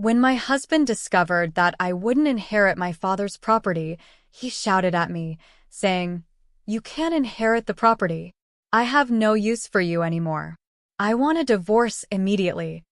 When my husband discovered that I wouldn't inherit my father's property, he shouted at me, saying, "You can't inherit the property. I have no use for you anymore. I want a divorce immediately."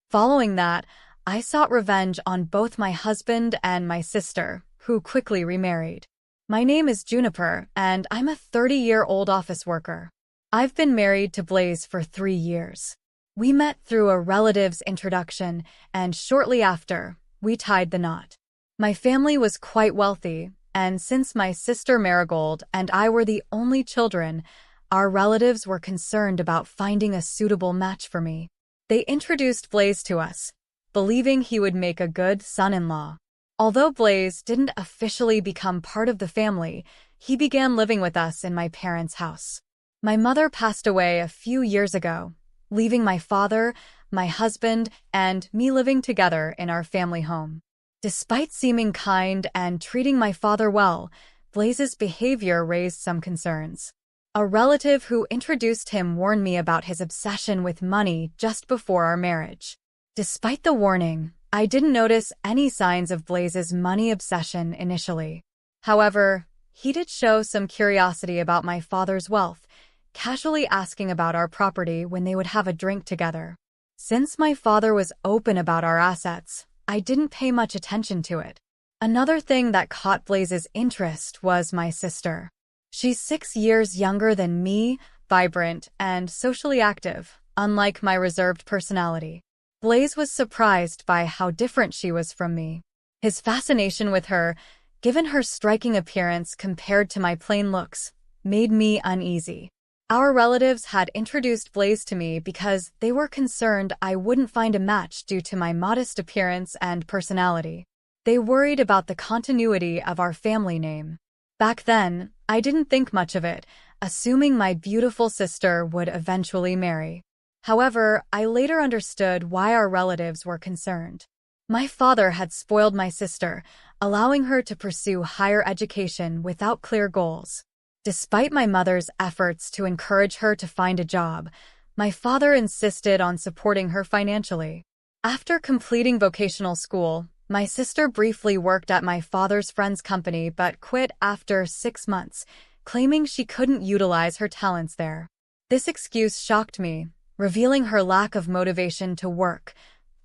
Following that, I sought revenge on both my husband and my sister, who quickly remarried. My name is Juniper, and I'm a 30-year-old office worker. I've been married to Blaze for 3 years. We met through a relative's introduction, and shortly after, we tied the knot. My family was quite wealthy, and since my sister Marigold and I were the only children, our relatives were concerned about finding a suitable match for me. They introduced Blaze to us, believing he would make a good son-in-law. Although Blaze didn't officially become part of the family, he began living with us in my parents' house. My mother passed away a few years ago, leaving my father, my husband, and me living together in our family home. Despite seeming kind and treating my father well, Blaze's behavior raised some concerns. A relative who introduced him warned me about his obsession with money just before our marriage. Despite the warning, I didn't notice any signs of Blaze's money obsession initially. However, he did show some curiosity about my father's wealth, casually asking about our property when they would have a drink together. Since my father was open about our assets, I didn't pay much attention to it. Another thing that caught Blaze's interest was my sister. She's 6 years younger than me, vibrant and socially active, unlike my reserved personality. Blaze was surprised by how different she was from me. His fascination with her, given her striking appearance compared to my plain looks, made me uneasy. Our relatives had introduced Blaze to me because they were concerned I wouldn't find a match due to my modest appearance and personality. They worried about the continuity of our family name. Back then, I didn't think much of it, assuming my beautiful sister would eventually marry. However, I later understood why our relatives were concerned. My father had spoiled my sister, allowing her to pursue higher education without clear goals. Despite my mother's efforts to encourage her to find a job, my father insisted on supporting her financially. After completing vocational school, my sister briefly worked at my father's friend's company but quit after 6 months, claiming she couldn't utilize her talents there. This excuse shocked me, revealing her lack of motivation to work.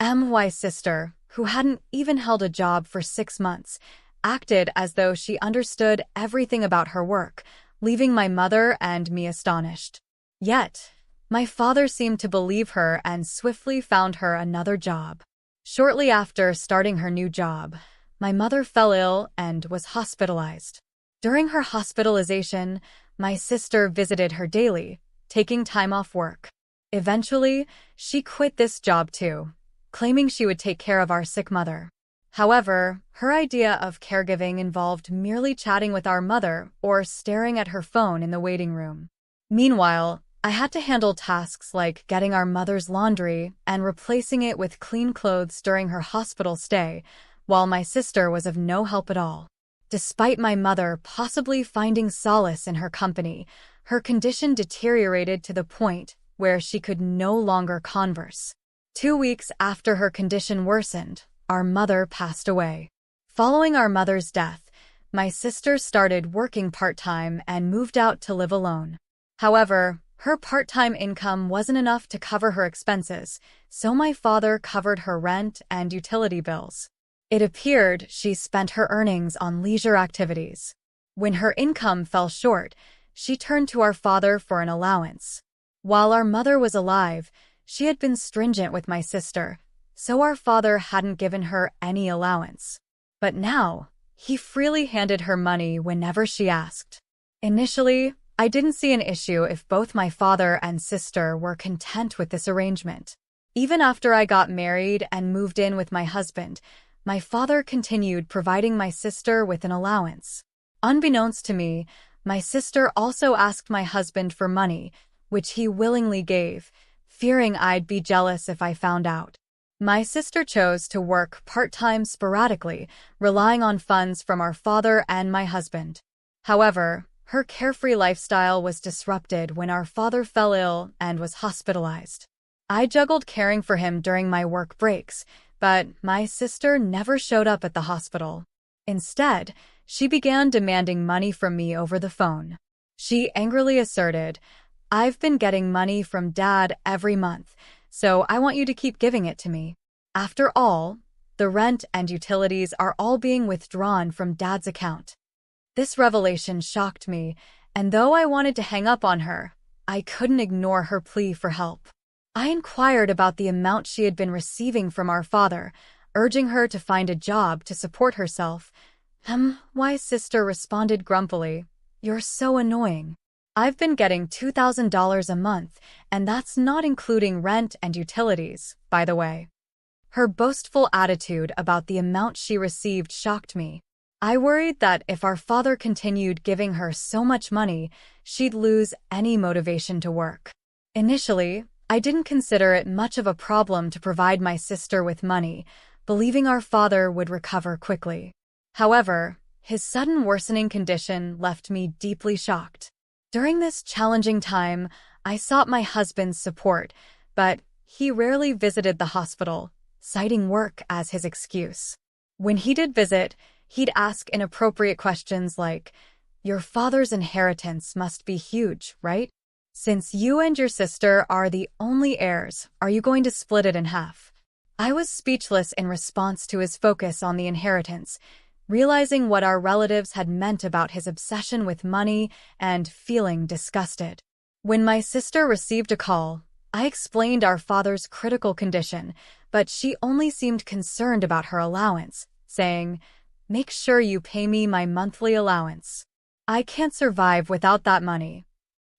My sister, who hadn't even held a job for 6 months, acted as though she understood everything about her work, leaving my mother and me astonished. Yet, my father seemed to believe her and swiftly found her another job. Shortly after starting her new job, my mother fell ill and was hospitalized. During her hospitalization, my sister visited her daily, taking time off work. Eventually, she quit this job too, claiming she would take care of our sick mother. However, her idea of caregiving involved merely chatting with our mother or staring at her phone in the waiting room. Meanwhile, I had to handle tasks like getting our mother's laundry and replacing it with clean clothes during her hospital stay, while my sister was of no help at all. Despite my mother possibly finding solace in her company, her condition deteriorated to the point where she could no longer converse. 2 weeks after her condition worsened, our mother passed away. Following our mother's death, my sister started working part-time and moved out to live alone. However, her part-time income wasn't enough to cover her expenses, so my father covered her rent and utility bills. It appeared she spent her earnings on leisure activities. When her income fell short, she turned to our father for an allowance. While our mother was alive, she had been stringent with my sister, so our father hadn't given her any allowance. But now, he freely handed her money whenever she asked. Initially, I didn't see an issue if both my father and sister were content with this arrangement. Even after I got married and moved in with my husband, my father continued providing my sister with an allowance. Unbeknownst to me, my sister also asked my husband for money, which he willingly gave, fearing I'd be jealous if I found out. My sister chose to work part-time sporadically, relying on funds from our father and my husband. However, her carefree lifestyle was disrupted when our father fell ill and was hospitalized. I juggled caring for him during my work breaks, but my sister never showed up at the hospital. Instead, she began demanding money from me over the phone. She angrily asserted, "I've been getting money from Dad every month, so I want you to keep giving it to me. After all, the rent and utilities are all being withdrawn from Dad's account." This revelation shocked me, and though I wanted to hang up on her, I couldn't ignore her plea for help. I inquired about the amount she had been receiving from our father, urging her to find a job to support herself. My sister responded grumpily, "You're so annoying. I've been getting $2,000 a month, and that's not including rent and utilities, by the way." Her boastful attitude about the amount she received shocked me. I worried that if our father continued giving her so much money, she'd lose any motivation to work. Initially, I didn't consider it much of a problem to provide my sister with money, believing our father would recover quickly. However, his sudden worsening condition left me deeply shocked. During this challenging time, I sought my husband's support, but he rarely visited the hospital, citing work as his excuse. When he did visit, he'd ask inappropriate questions like, "Your father's inheritance must be huge, right? Since you and your sister are the only heirs, are you going to split it in half?" I was speechless in response to his focus on the inheritance, realizing what our relatives had meant about his obsession with money and feeling disgusted. When my sister received a call, I explained our father's critical condition, but she only seemed concerned about her allowance, saying, "Make sure you pay me my monthly allowance. I can't survive without that money."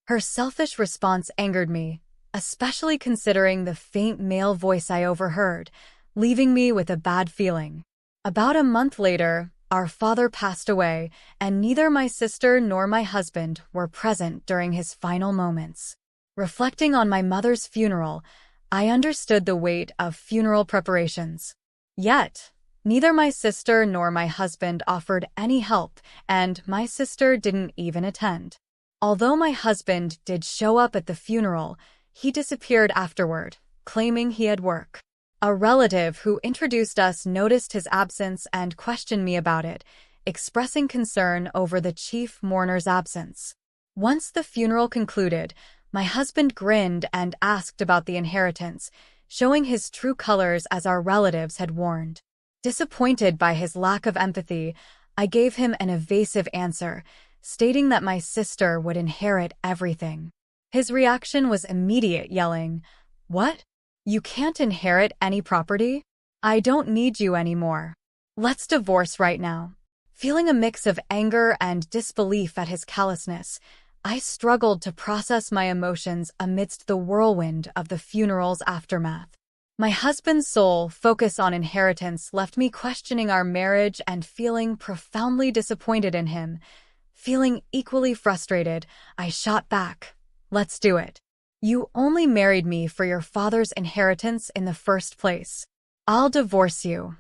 Her selfish response angered me, especially considering the faint male voice I overheard, leaving me with a bad feeling. About a month later, our father passed away, and neither my sister nor my husband were present during his final moments. Reflecting on my mother's funeral, I understood the weight of funeral preparations. Yet, neither my sister nor my husband offered any help, and my sister didn't even attend. Although my husband did show up at the funeral, he disappeared afterward, claiming he had work. A relative who introduced us noticed his absence and questioned me about it, expressing concern over the chief mourner's absence. Once the funeral concluded, my husband grinned and asked about the inheritance, showing his true colors as our relatives had warned. Disappointed by his lack of empathy, I gave him an evasive answer, stating that my sister would inherit everything. His reaction was immediate, yelling, "What? You can't inherit any property? I don't need you anymore. Let's divorce right now." Feeling a mix of anger and disbelief at his callousness, I struggled to process my emotions amidst the whirlwind of the funeral's aftermath. My husband's sole focus on inheritance left me questioning our marriage and feeling profoundly disappointed in him. Feeling equally frustrated, I shot back, "Let's do it. You only married me for your father's inheritance in the first place. I'll divorce you."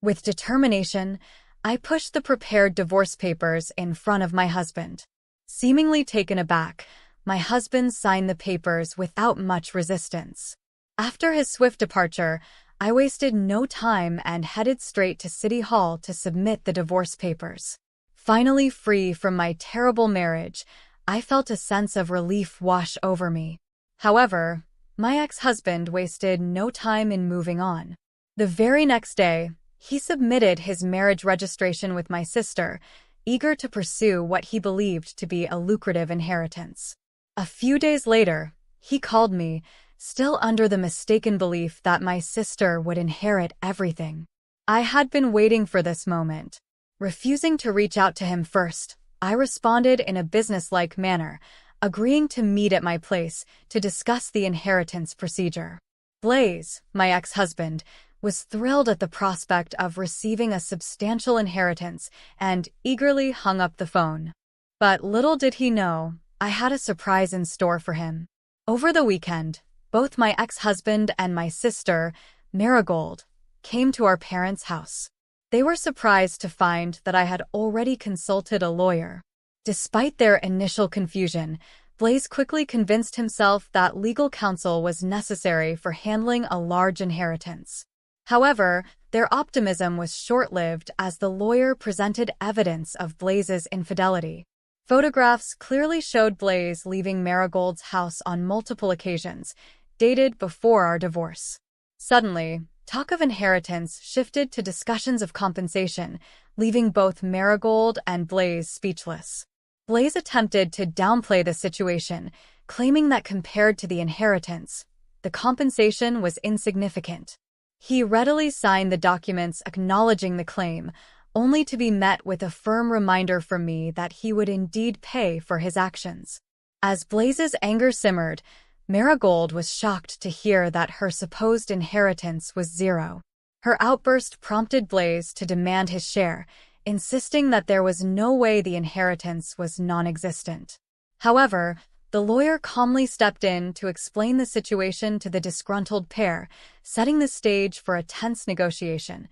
With determination, I pushed the prepared divorce papers in front of my husband. Seemingly taken aback, my husband signed the papers without much resistance. After his swift departure, I wasted no time and headed straight to City Hall to submit the divorce papers. Finally free from my terrible marriage, I felt a sense of relief wash over me. However, my ex-husband wasted no time in moving on. The very next day, he submitted his marriage registration with my sister, eager to pursue what he believed to be a lucrative inheritance. A few days later, he called me, still under the mistaken belief that my sister would inherit everything. I had been waiting for this moment. Refusing to reach out to him first, I responded in a businesslike manner, agreeing to meet at my place to discuss the inheritance procedure. Blaze, my ex-husband, was thrilled at the prospect of receiving a substantial inheritance and eagerly hung up the phone. But little did he know, I had a surprise in store for him. Over the weekend, both my ex-husband and my sister, Marigold, came to our parents' house. They were surprised to find that I had already consulted a lawyer. Despite their initial confusion, Blaze quickly convinced himself that legal counsel was necessary for handling a large inheritance. However, their optimism was short-lived as the lawyer presented evidence of Blaze's infidelity. Photographs clearly showed Blaze leaving Marigold's house on multiple occasions, dated before our divorce. Suddenly, talk of inheritance shifted to discussions of compensation, leaving both Marigold and Blaze speechless. Blaze attempted to downplay the situation, claiming that compared to the inheritance, the compensation was insignificant. He readily signed the documents acknowledging the claim, only to be met with a firm reminder from me that he would indeed pay for his actions. As Blaze's anger simmered, Marigold was shocked to hear that her supposed inheritance was zero. Her outburst prompted Blaze to demand his share, insisting that there was no way the inheritance was non-existent. However, the lawyer calmly stepped in to explain the situation to the disgruntled pair, setting the stage for a tense negotiation.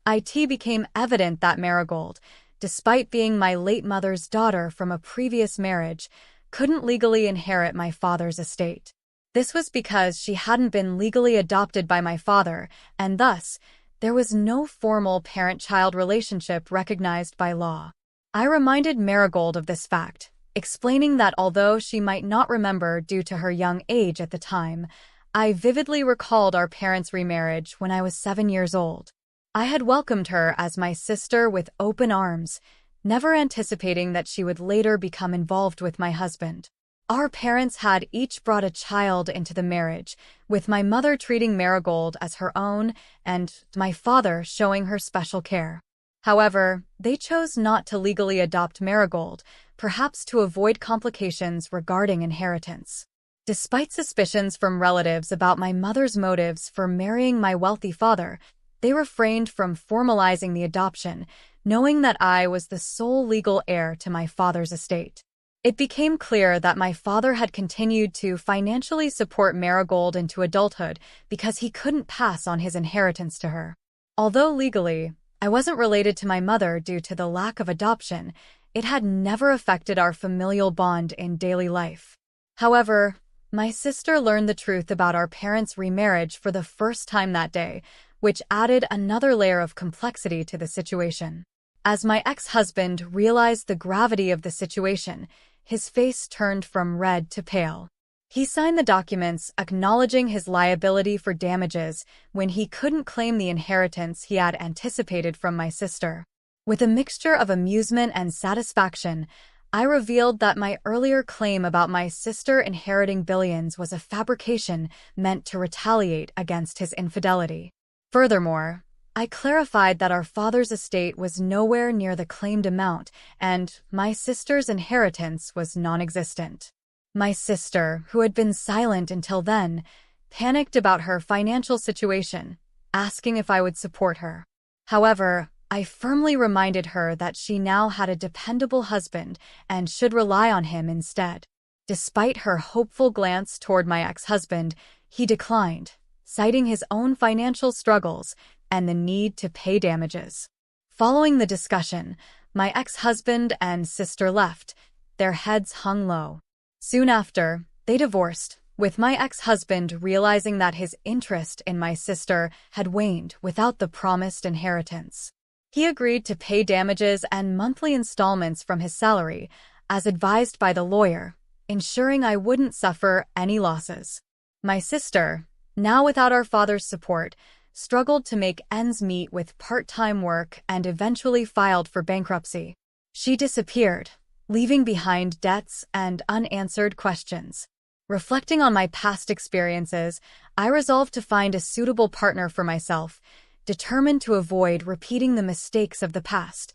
It became evident that Marigold, despite being my late mother's daughter from a previous marriage, couldn't legally inherit my father's estate. This was because she hadn't been legally adopted by my father, and thus, there was no formal parent-child relationship recognized by law. I reminded Marigold of this fact, explaining that although she might not remember due to her young age at the time, I vividly recalled our parents' remarriage when I was 7 years old. I had welcomed her as my sister with open arms, never anticipating that she would later become involved with my husband. Our parents had each brought a child into the marriage, with my mother treating Marigold as her own and my father showing her special care. However, they chose not to legally adopt Marigold, perhaps to avoid complications regarding inheritance. Despite suspicions from relatives about my mother's motives for marrying my wealthy father, they refrained from formalizing the adoption, knowing that I was the sole legal heir to my father's estate. It became clear that my father had continued to financially support Marigold into adulthood because he couldn't pass on his inheritance to her. Although legally, I wasn't related to my mother due to the lack of adoption, it had never affected our familial bond in daily life. However, my sister learned the truth about our parents' remarriage for the first time that day, which added another layer of complexity to the situation. As my ex-husband realized the gravity of the situation, his face turned from red to pale. He signed the documents acknowledging his liability for damages when he couldn't claim the inheritance he had anticipated from my sister. With a mixture of amusement and satisfaction, I revealed that my earlier claim about my sister inheriting billions was a fabrication meant to retaliate against his infidelity. Furthermore, I clarified that our father's estate was nowhere near the claimed amount, and my sister's inheritance was non-existent. My sister, who had been silent until then, panicked about her financial situation, asking if I would support her. However, I firmly reminded her that she now had a dependable husband and should rely on him instead. Despite her hopeful glance toward my ex-husband, he declined, citing his own financial struggles and the need to pay damages. Following the discussion, my ex-husband and sister left, their heads hung low. Soon after, they divorced, with my ex-husband realizing that his interest in my sister had waned without the promised inheritance. He agreed to pay damages and monthly installments from his salary, as advised by the lawyer, ensuring I wouldn't suffer any losses. My sister, now without our father's support, struggled to make ends meet with part-time work and eventually filed for bankruptcy. She disappeared, leaving behind debts and unanswered questions. Reflecting on my past experiences, I resolved to find a suitable partner for myself, determined to avoid repeating the mistakes of the past.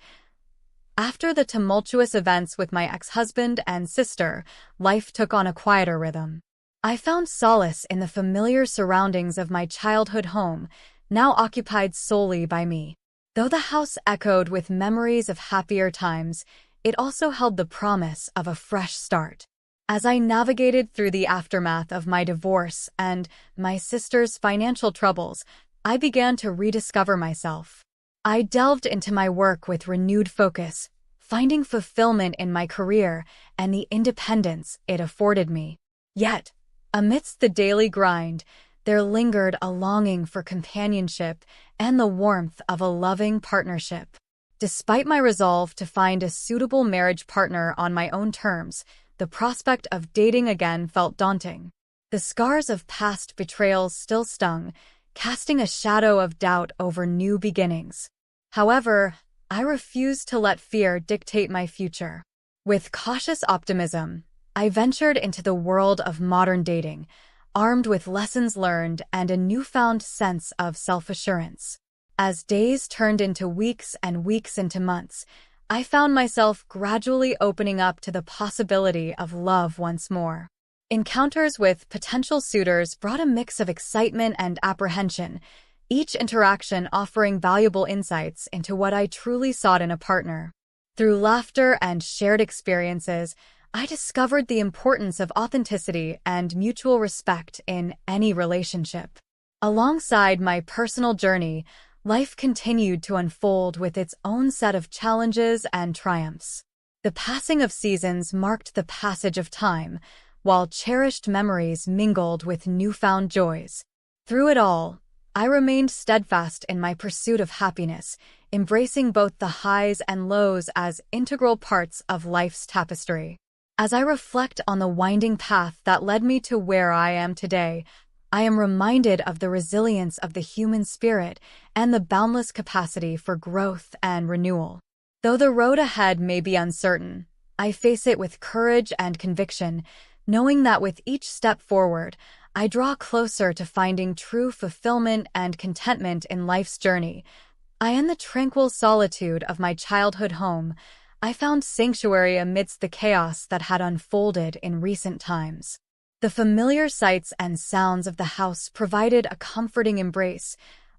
After the tumultuous events with my ex-husband and sister, life took on a quieter rhythm. I found solace in the familiar surroundings of my childhood home, now occupied solely by me. Though the house echoed with memories of happier times, it also held the promise of a fresh start. As I navigated through the aftermath of my divorce and my sister's financial troubles, I began to rediscover myself. I delved into my work with renewed focus, finding fulfillment in my career and the independence it afforded me. Yet, amidst the daily grind, there lingered a longing for companionship and the warmth of a loving partnership. Despite my resolve to find a suitable marriage partner on my own terms, the prospect of dating again felt daunting. The scars of past betrayals still stung, casting a shadow of doubt over new beginnings. However, I refused to let fear dictate my future. With cautious optimism, I ventured into the world of modern dating, armed with lessons learned and a newfound sense of self-assurance. As days turned into weeks and weeks into months, I found myself gradually opening up to the possibility of love once more. Encounters with potential suitors brought a mix of excitement and apprehension, each interaction offering valuable insights into what I truly sought in a partner. Through laughter and shared experiences, I discovered the importance of authenticity and mutual respect in any relationship. Alongside my personal journey, life continued to unfold with its own set of challenges and triumphs. The passing of seasons marked the passage of time, while cherished memories mingled with newfound joys. Through it all, I remained steadfast in my pursuit of happiness, embracing both the highs and lows as integral parts of life's tapestry. As I reflect on the winding path that led me to where I am today, I am reminded of the resilience of the human spirit and the boundless capacity for growth and renewal. Though the road ahead may be uncertain, I face it with courage and conviction, knowing that with each step forward, I draw closer to finding true fulfillment and contentment in life's journey. In the tranquil solitude of my childhood home, I found sanctuary amidst the chaos that had unfolded in recent times. The familiar sights and sounds of the house provided a comforting embrace,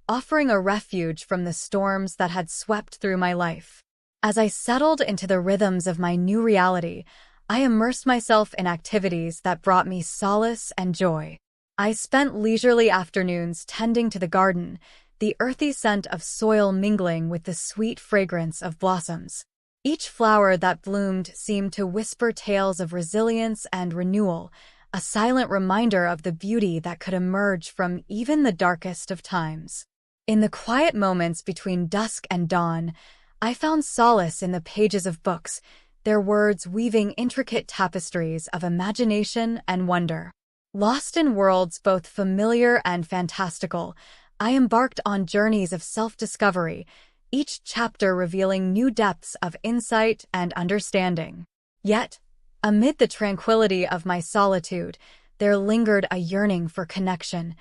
offering a refuge from the storms that had swept through my life. As I settled into the rhythms of my new reality, I immersed myself in activities that brought me solace and joy. I spent leisurely afternoons tending to the garden, the earthy scent of soil mingling with the sweet fragrance of blossoms. Each flower that bloomed seemed to whisper tales of resilience and renewal, a silent reminder of the beauty that could emerge from even the darkest of times. In the quiet moments between dusk and dawn, I found solace in the pages of books, their words weaving intricate tapestries of imagination and wonder. Lost in worlds both familiar and fantastical, I embarked on journeys of self-discovery, each chapter revealing new depths of insight and understanding. Yet, amid the tranquility of my solitude, there lingered a yearning for connection,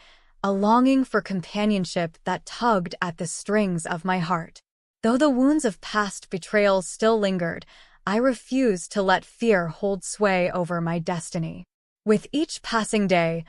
a longing for companionship that tugged at the strings of my heart. Though the wounds of past betrayals still lingered, I refused to let fear hold sway over my destiny. With each passing day,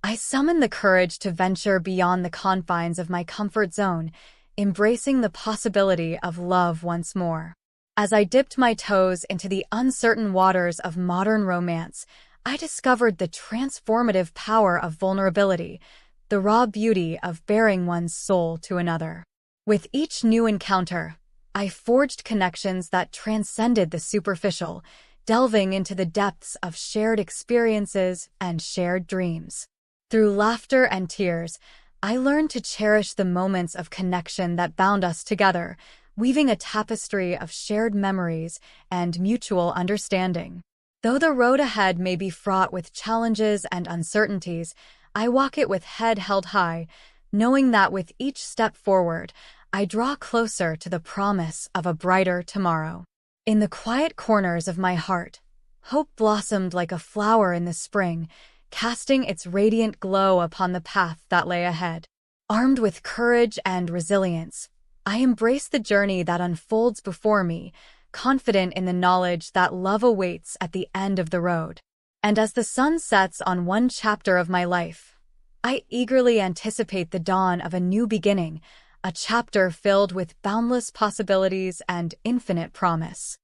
I summoned the courage to venture beyond the confines of my comfort zone, embracing the possibility of love once more. As I dipped my toes into the uncertain waters of modern romance, I discovered the transformative power of vulnerability, the raw beauty of baring one's soul to another. With each new encounter, I forged connections that transcended the superficial, delving into the depths of shared experiences and shared dreams. Through laughter and tears, I learned to cherish the moments of connection that bound us together, weaving a tapestry of shared memories and mutual understanding. Though the road ahead may be fraught with challenges and uncertainties, I walk it with head held high, knowing that with each step forward, I draw closer to the promise of a brighter tomorrow. In the quiet corners of my heart, hope blossomed like a flower in the spring, casting its radiant glow upon the path that lay ahead. Armed with courage and resilience, I embrace the journey that unfolds before me, confident in the knowledge that love awaits at the end of the road. And as the sun sets on one chapter of my life, I eagerly anticipate the dawn of a new beginning, a chapter filled with boundless possibilities and infinite promise.